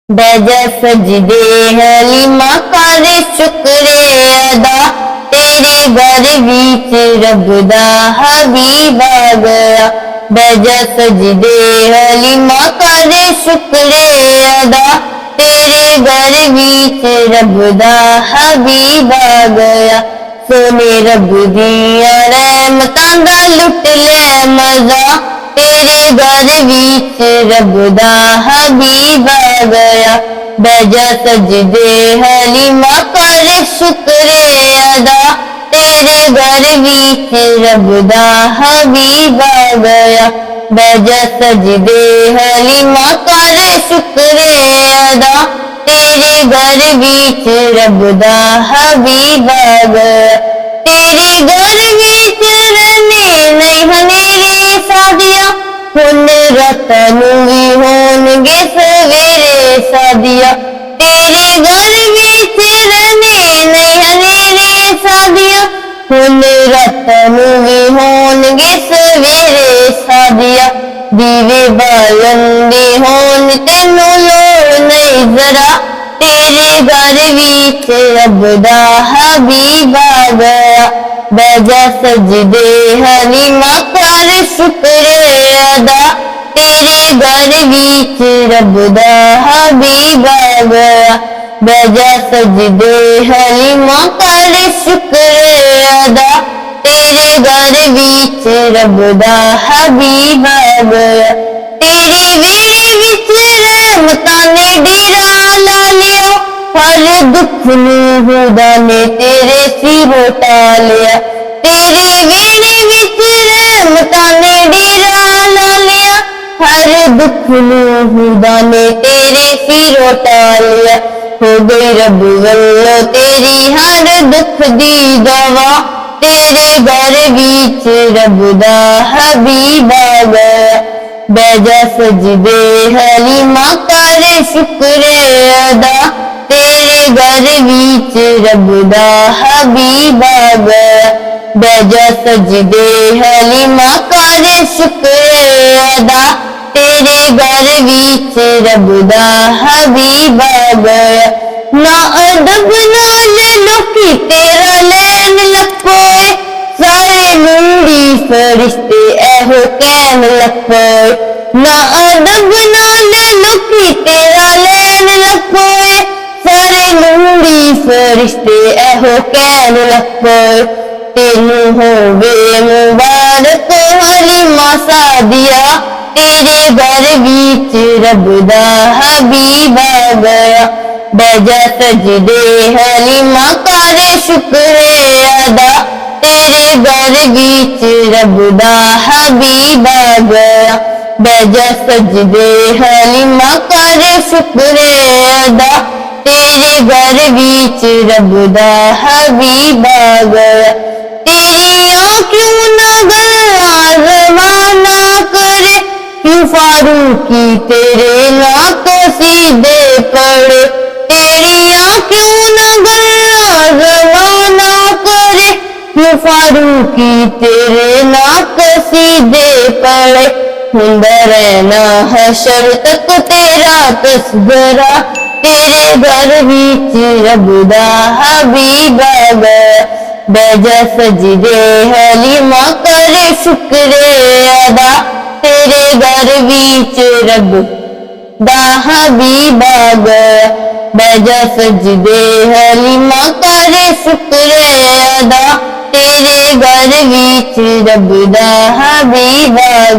बजा सजदे हलीमा कर शुक्र अदा तेरे घर बीच रब दा हबीब आ गया। बजा सजदे हलीमा कर शुक्र अदा तेरे घर बीच रब दा हबीब आ गया। सोने रब दिया रहमतां दा लुट ले मजा तेरे घर बीच रब दा हबीब आ गया। बजा सजदे हलीमा कर शुक्र अदा तेरे घर बीच रब दा हबीब आ गया। बजा सजदे हलीमा कर शुक्र अदा तेरे घर बीच रब दा हबीब आ गया। तेरे घर बीच रहने नहीं हनेरे सादिया हुन रात नूं वी होणगे सवेरे सादिया। तेरे घर बीच रहने नहीं हनेरे सादिया हुन रात नूं वी होणगे सवेरे सादिया। दीवे बालन दे होण तैनूं लोड़ नहीं जरा तेरे घर बीच रब दा हबीब आ गया। बजा सजदे हलीमा कर शुक्र अदा तेरे घर बीच रब दा हबीब आ गया। बजा सजदे हलीमा कर शुक्र अदा तेरे घर बीच रब दा हबीब आ गया। तेरे वेड़े विच रहमतां ने डेरा ला लिया हर दुख नूं खुदा ने तेरे सिरों टालिया। तेरे वेड़े विच रहमतां ने डेरा ला लिया हर दुख नूं खुदा ने तेरे सिरों टालिया। हो गई रब वल्लों तेरी हर दुख दी दवा तेरे घर बीच रब दा हबीब आ गया। बजा सजदे हलीमा कर शुक्र अदा तेरे घर बीच रब दा हबीब आ गया। बजा सजदे हलीमा कर शुक्र अदा तेरे घर बीच रब दा हबीब आ गया। ना अदब नाल लोकी तेरा लैन लपोए सारे लूड़ी फरिश्ते एहो कहन लपोए। ना अदब नाल लोकी तेरा लैन लपोए सारे लूड़ी फरिश्ते एहो कहन लपोए। तेनू होवे मुबारक हलीमा सादिया तेरे घर बीच रब दा हबीब आ गया। बजा सजदे हलीमा कर शुक्र अदा तेरे घर बीच रब दा हबीब आ गया। बजा सजदे हलीमा कर शुक्र अदा तेरे घर बीच रब दा हबीब आ गया। तेरिया क्यों ना गल्ला ज़माना करे क्यों फारूकी तेरे नाक सीधे पड़े। तेरिया क्यों ना गल्ला ज़माना करे क्यों फारूकी तेरे नाक सीधे पड़े। हुंदा रहना हशर तक तेरा तस्करा तेरे घर बीच रब दा हबीब आ गया। बजा सजदे हलीमा कर शुक्र अदा तेरे घर बीच रब दा हबीब आ गया। बजा सजदे हलीमा कर शुक्र अदा तेरे घर बीच रब दा हबीब आ